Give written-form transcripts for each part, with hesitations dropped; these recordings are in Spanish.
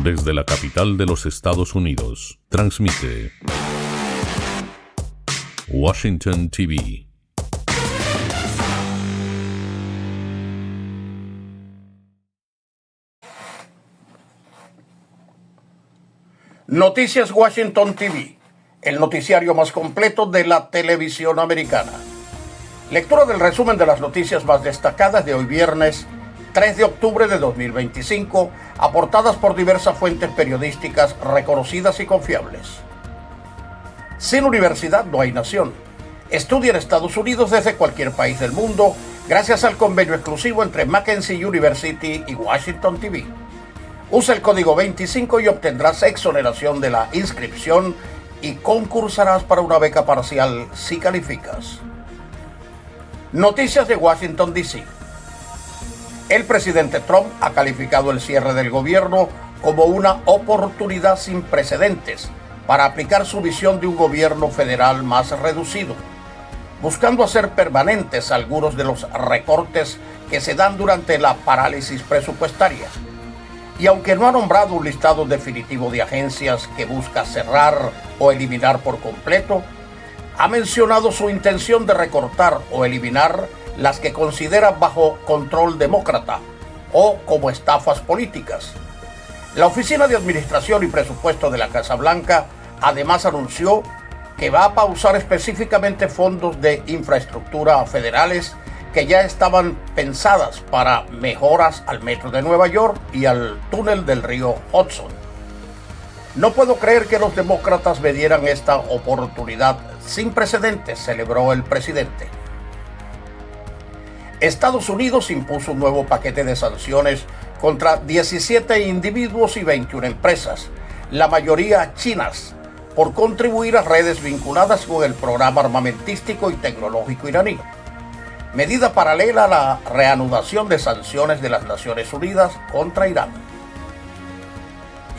Desde la capital de los Estados Unidos, transmite Washington TV. Noticias Washington TV, el noticiario más completo de la televisión americana. Lectura del resumen de las noticias más destacadas de hoy viernes 3 de octubre de 2025, aportadas por diversas fuentes periodísticas reconocidas y confiables. Sin universidad no hay nación. Estudia en Estados Unidos desde cualquier país del mundo gracias al convenio exclusivo entre Mackenzie University y Washington TV. Usa el código 25 y obtendrás exoneración de la inscripción y concursarás para una beca parcial si calificas. Noticias de Washington, D.C. El presidente Trump ha calificado el cierre del gobierno como una oportunidad sin precedentes para aplicar su visión de un gobierno federal más reducido, buscando hacer permanentes algunos de los recortes que se dan durante la parálisis presupuestaria. Y aunque no ha nombrado un listado definitivo de agencias que busca cerrar o eliminar por completo, ha mencionado su intención de recortar o eliminar las que considera bajo control demócrata o como estafas políticas. La Oficina de Administración y Presupuesto de la Casa Blanca además anunció que va a pausar específicamente fondos de infraestructura federales que ya estaban pensadas para mejoras al metro de Nueva York y al túnel del río Hudson. No puedo creer que los demócratas me dieran esta oportunidad sin precedentes, celebró el presidente. Estados Unidos impuso un nuevo paquete de sanciones contra 17 individuos y 21 empresas, la mayoría chinas, por contribuir a redes vinculadas con el programa armamentístico y tecnológico iraní. Medida paralela a la reanudación de sanciones de las Naciones Unidas contra Irán.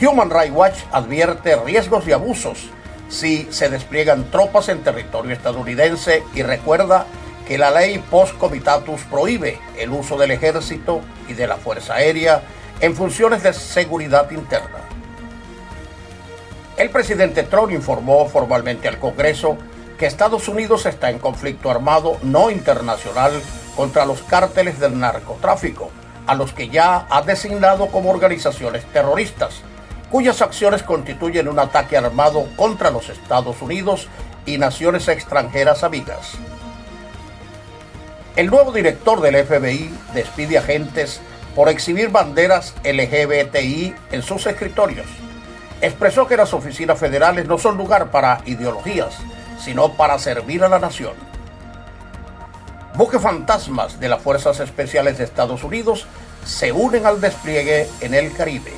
Human Rights Watch advierte riesgos y abusos si se despliegan tropas en territorio estadounidense y recuerda que la ley Post Comitatus prohíbe el uso del ejército y de la Fuerza Aérea en funciones de seguridad interna. El presidente Trump informó formalmente al Congreso que Estados Unidos está en conflicto armado no internacional contra los cárteles del narcotráfico, a los que ya ha designado como organizaciones terroristas, cuyas acciones constituyen un ataque armado contra los Estados Unidos y naciones extranjeras amigas. El nuevo director del FBI despide agentes por exhibir banderas LGBTI en sus escritorios. Expresó que las oficinas federales no son lugar para ideologías, sino para servir a la nación. Buques fantasmas de las Fuerzas Especiales de Estados Unidos se unen al despliegue en el Caribe.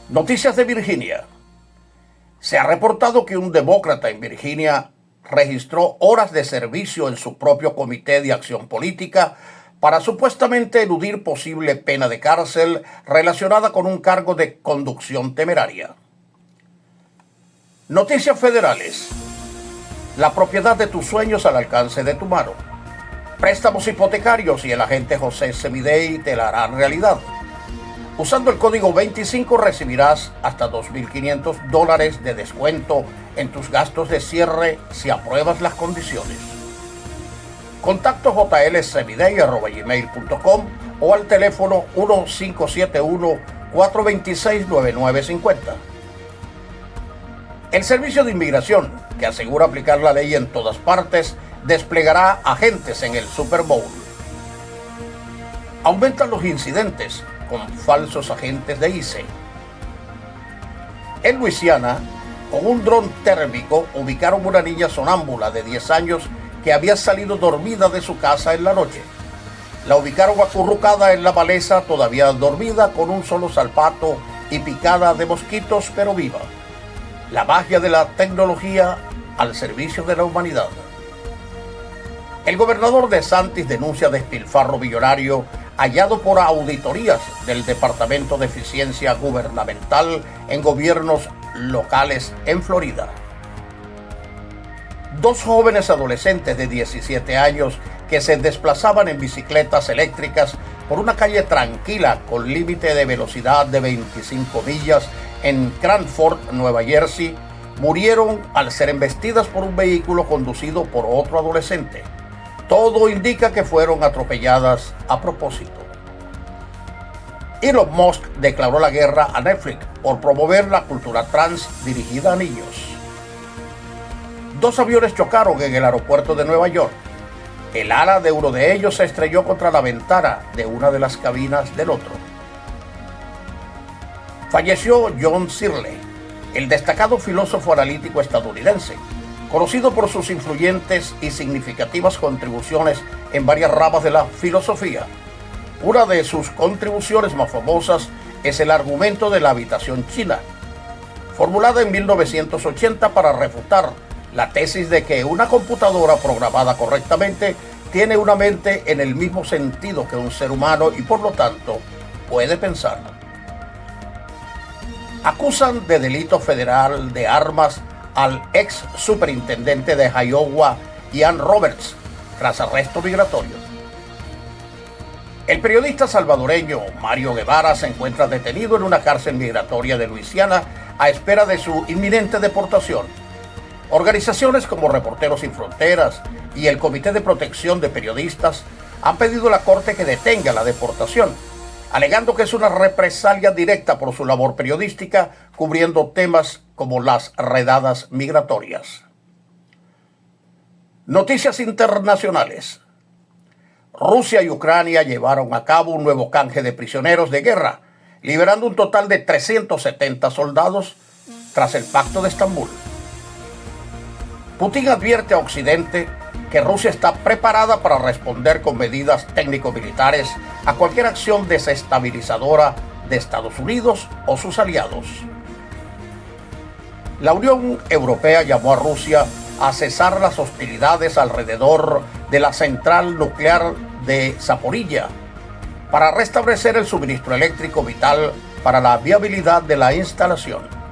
Noticias de Virginia. Se ha reportado que un demócrata en Virginia registró horas de servicio en su propio comité de acción política para supuestamente eludir posible pena de cárcel relacionada con un cargo de conducción temeraria. Noticias federales. La propiedad de tus sueños al alcance de tu mano. Préstamos hipotecarios y el agente José Semidey te la harán realidad. Usando el código 25 recibirás hasta $2,500 de descuento en tus gastos de cierre si apruebas las condiciones. Contacto jlsemidey@gmail.com o al teléfono 1571-426-9950. El Servicio de Inmigración, que asegura aplicar la ley en todas partes, desplegará agentes en el Super Bowl. Aumentan los incidentes con falsos agentes de ICE. En Luisiana, con un dron térmico, ubicaron una niña sonámbula de 10 años que había salido dormida de su casa en la noche. La ubicaron acurrucada en la maleza, todavía dormida, con un solo zapato y picada de mosquitos, pero viva. La magia de la tecnología al servicio de la humanidad. El gobernador DeSantis denuncia despilfarro millonario hallado por auditorías del Departamento de Eficiencia Gubernamental en gobiernos locales en Florida. Dos jóvenes adolescentes de 17 años que que se desplazaban en bicicletas eléctricas por una calle tranquila con límite de velocidad de 25 millas en Cranford, Nueva Jersey, murieron al ser embestidas por un vehículo conducido por otro adolescente. Todo indica que fueron atropelladas a propósito. Elon Musk declaró la guerra a Netflix por promover la cultura trans dirigida a niños. 2 aviones chocaron en el aeropuerto de Nueva York. El ala de uno de ellos se estrelló contra la ventana de una de las cabinas del otro. Falleció John Searle, el destacado filósofo analítico estadounidense, conocido por sus influyentes y significativas contribuciones en varias ramas de la filosofía. Una de sus contribuciones más famosas es el argumento de la habitación china, formulada en 1980 para refutar la tesis de que una computadora programada correctamente tiene una mente en el mismo sentido que un ser humano y por lo tanto puede pensar. Acusan de delito federal de armas al ex superintendente de Iowa, Ian Roberts, tras arresto migratorio. El periodista salvadoreño Mario Guevara se encuentra detenido en una cárcel migratoria de Luisiana a espera de su inminente deportación. Organizaciones como Reporteros Sin Fronteras y el Comité de Protección de Periodistas han pedido a la Corte que detenga la deportación, alegando que es una represalia directa por su labor periodística cubriendo temas como las redadas migratorias. Noticias internacionales. Rusia y Ucrania llevaron a cabo un nuevo canje de prisioneros de guerra, liberando un total de 370 soldados tras el Pacto de Estambul. Putin advierte a Occidente que Rusia está preparada para responder con medidas técnico-militares a cualquier acción desestabilizadora de Estados Unidos o sus aliados. La Unión Europea llamó a Rusia a cesar las hostilidades alrededor de la central nuclear de Zaporilla para restablecer el suministro eléctrico vital para la viabilidad de la instalación.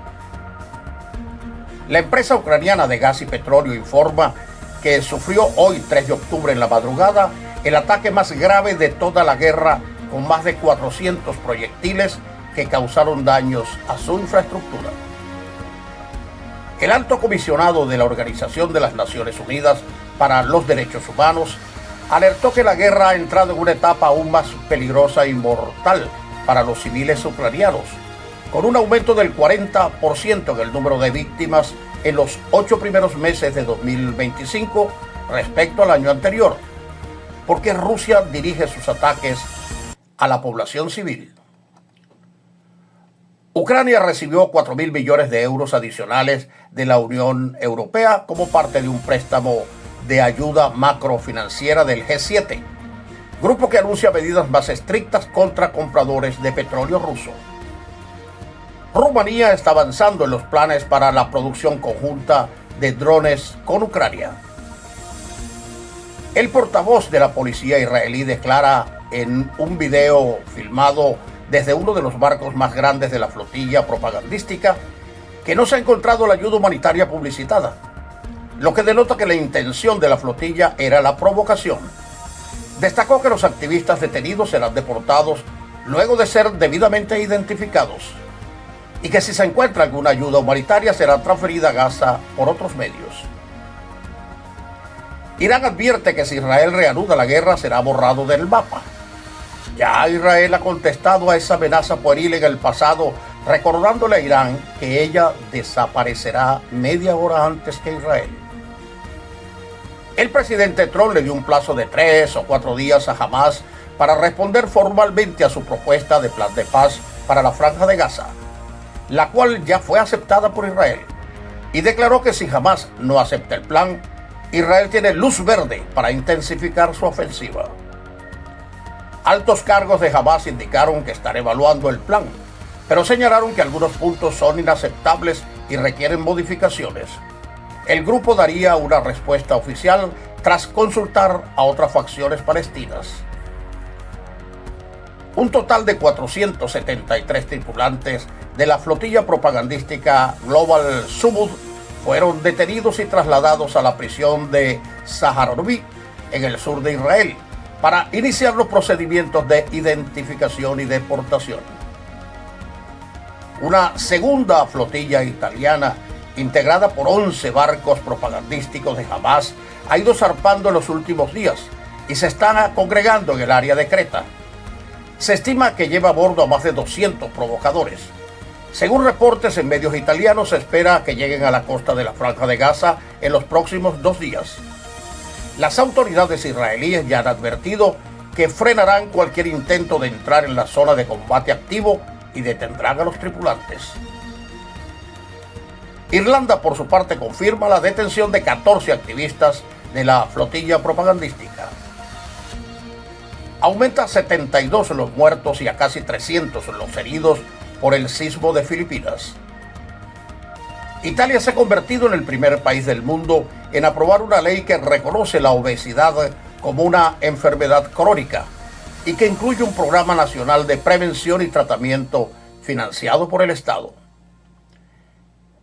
La empresa ucraniana de gas y petróleo informa que sufrió hoy, 3 de octubre en la madrugada, el ataque más grave de toda la guerra, con más de 400 proyectiles que causaron daños a su infraestructura. El alto comisionado de la Organización de las Naciones Unidas para los Derechos Humanos alertó que la guerra ha entrado en una etapa aún más peligrosa y mortal para los civiles ucranianos, con un aumento del 40% en el número de víctimas en los 8 primeros meses de 2025 respecto al año anterior, porque Rusia dirige sus ataques a la población civil. Ucrania recibió 4.000 millones de euros adicionales de la Unión Europea como parte de un préstamo de ayuda macrofinanciera del G7, grupo que anuncia medidas más estrictas contra compradores de petróleo ruso. Rumanía está avanzando en los planes para la producción conjunta de drones con Ucrania. El portavoz de la policía israelí declara en un video filmado desde uno de los barcos más grandes de la flotilla propagandística que no se ha encontrado la ayuda humanitaria publicitada, lo que denota que la intención de la flotilla era la provocación. Destacó que los activistas detenidos serán deportados luego de ser debidamente identificados y que si se encuentra alguna ayuda humanitaria será transferida a Gaza por otros medios. Irán advierte que si Israel reanuda la guerra será borrado del mapa. Ya Israel ha contestado a esa amenaza pueril en el pasado, recordándole a Irán que ella desaparecerá media hora antes que Israel. El presidente Trump le dio un plazo de 3 o 4 días a Hamás para responder formalmente a su propuesta de plan de paz para la Franja de Gaza, la cual ya fue aceptada por Israel, y declaró que si Hamás no acepta el plan, Israel tiene luz verde para intensificar su ofensiva. Altos cargos de Hamás indicaron que están evaluando el plan, pero señalaron que algunos puntos son inaceptables y requieren modificaciones. El grupo daría una respuesta oficial tras consultar a otras facciones palestinas. Un total de 473 tripulantes de la flotilla propagandística Global Summit fueron detenidos y trasladados a la prisión de Saharaui en el sur de Israel para iniciar los procedimientos de identificación y deportación. Una segunda flotilla italiana, integrada por 11 barcos propagandísticos de Hamás, ha ido zarpando en los últimos días y se está congregando en el área de Creta. Se estima que lleva a bordo a más de 200 provocadores. Según reportes en medios italianos, se espera que lleguen a la costa de la Franja de Gaza en los próximos 2 días. Las autoridades israelíes ya han advertido que frenarán cualquier intento de entrar en la zona de combate activo y detendrán a los tripulantes. Irlanda, por su parte, confirma la detención de 14 activistas de la flotilla propagandística. Aumenta a 72 los muertos y a casi 300 los heridos por el sismo de Filipinas. Italia se ha convertido en el primer país del mundo en aprobar una ley que reconoce la obesidad como una enfermedad crónica y que incluye un programa nacional de prevención y tratamiento financiado por el Estado.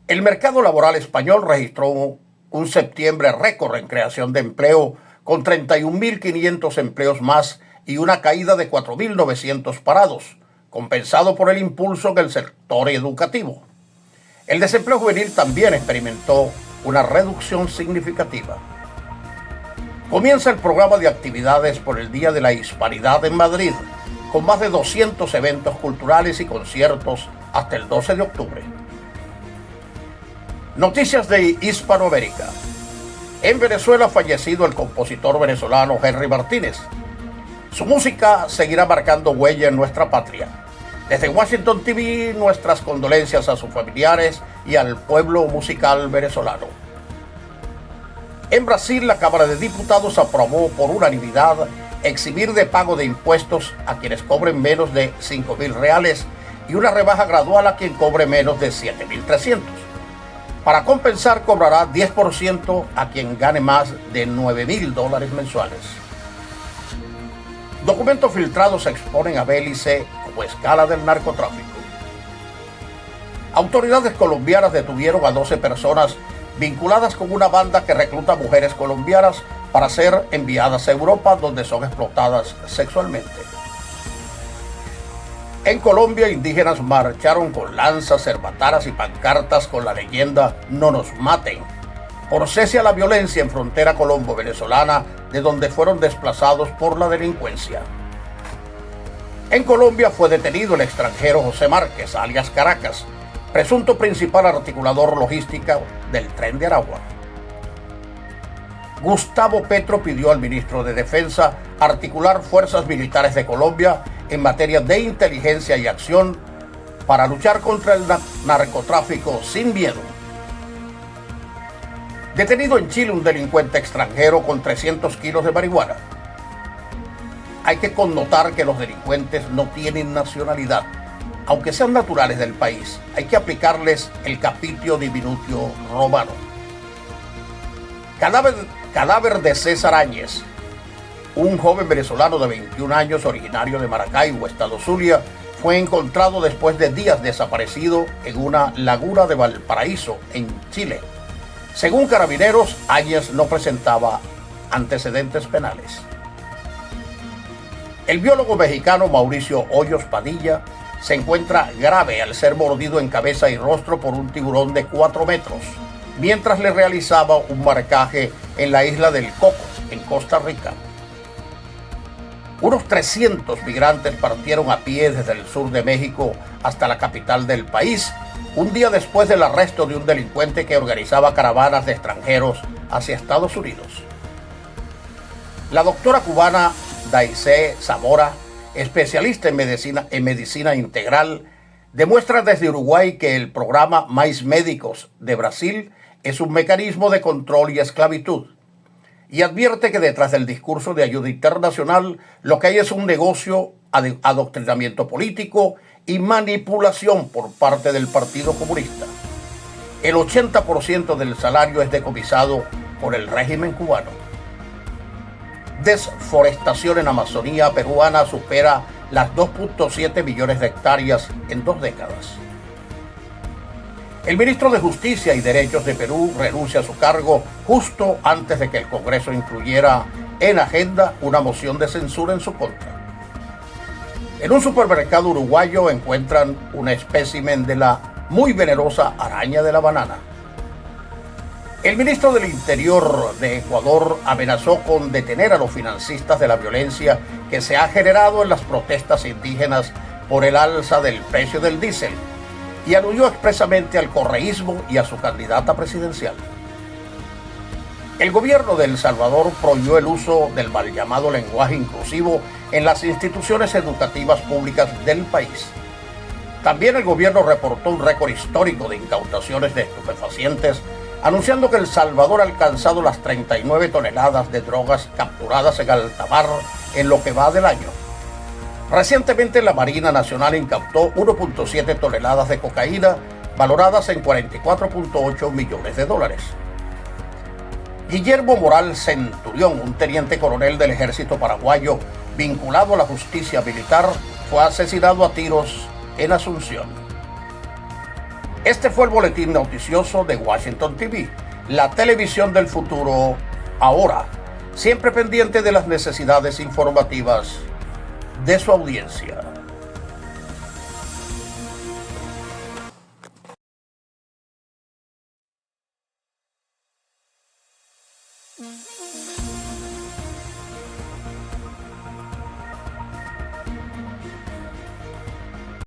El mercado laboral español registró un septiembre récord en creación de empleo, con 31.500 empleos más y una caída de 4.900 parados, compensado por el impulso en el sector educativo. El desempleo juvenil también experimentó una reducción significativa. Comienza el programa de actividades por el Día de la Hispanidad en Madrid, con más de 200 eventos culturales y conciertos hasta el 12 de octubre. Noticias de Hispanoamérica. En Venezuela ha fallecido el compositor venezolano Henry Martínez. Su música seguirá marcando huella en nuestra patria. Desde Washington TV, nuestras condolencias a sus familiares y al pueblo musical venezolano. En Brasil, la Cámara de Diputados aprobó por unanimidad eximir de pago de impuestos a quienes cobren menos de 5.000 reales y una rebaja gradual a quien cobre menos de 7.300. Para compensar, cobrará 10% a quien gane más de $9.000 mensuales. Documentos filtrados exponen a Belice como escala del narcotráfico. Autoridades colombianas detuvieron a 12 personas vinculadas con una banda que recluta mujeres colombianas para ser enviadas a Europa, donde son explotadas sexualmente. En Colombia, indígenas marcharon con lanzas, cerbataras y pancartas con la leyenda "No nos maten", por cese a la violencia en frontera colombo-venezolana, de donde fueron desplazados por la delincuencia. En Colombia fue detenido el extranjero José Márquez, alias Caracas, presunto principal articulador logístico del Tren de Aragua. Gustavo Petro pidió al ministro de Defensa articular fuerzas militares de Colombia en materia de inteligencia y acción para luchar contra el narcotráfico sin miedo. Detenido en Chile un delincuente extranjero con 300 kilos de marihuana. Hay que connotar que los delincuentes no tienen nacionalidad. Aunque sean naturales del país, hay que aplicarles el capitio diminutio romano. Cadáver de César Áñez, un joven venezolano de 21 años originario de Maracaibo, estado Zulia, fue encontrado después de días desaparecido en una laguna de Valparaíso, en Chile. Según Carabineros, Áñez no presentaba antecedentes penales. El biólogo mexicano Mauricio Hoyos Padilla se encuentra grave al ser mordido en cabeza y rostro por un tiburón de 4 metros, mientras le realizaba un marcaje en la isla del Coco, en Costa Rica. Unos 300 migrantes partieron a pie desde el sur de México hasta la capital del país, un día después del arresto de un delincuente que organizaba caravanas de extranjeros hacia Estados Unidos. La doctora cubana Daisé Zamora, especialista en medicina integral, demuestra desde Uruguay que el programa Mais Médicos de Brasil es un mecanismo de control y esclavitud, y advierte que detrás del discurso de ayuda internacional lo que hay es un negocio, adoctrinamiento político y manipulación por parte del Partido Comunista. El 80% del salario es decomisado por el régimen cubano. Desforestación en Amazonía peruana supera las 2.7 millones de hectáreas en 2 décadas. El ministro de Justicia y Derechos de Perú renuncia a su cargo justo antes de que el Congreso incluyera en agenda una moción de censura en su contra. En un supermercado uruguayo encuentran un espécimen de la muy venerosa araña de la banana. El ministro del Interior de Ecuador amenazó con detener a los financistas de la violencia que se ha generado en las protestas indígenas por el alza del precio del diésel y aludió expresamente al correísmo y a su candidata presidencial. El gobierno de El Salvador prohibió el uso del mal llamado lenguaje inclusivo en las instituciones educativas públicas del país. También el gobierno reportó un récord histórico de incautaciones de estupefacientes, anunciando que El Salvador ha alcanzado las 39 toneladas de drogas capturadas en alta mar en lo que va del año. Recientemente la Marina Nacional incautó 1.7 toneladas de cocaína, valoradas en 44.8 millones de dólares. Guillermo Moral Centurión, un teniente coronel del ejército paraguayo vinculado a la justicia militar, fue asesinado a tiros en Asunción. Este fue el boletín noticioso de Washington TV, la televisión del futuro ahora, siempre pendiente de las necesidades informativas de su audiencia. Mm-hmm.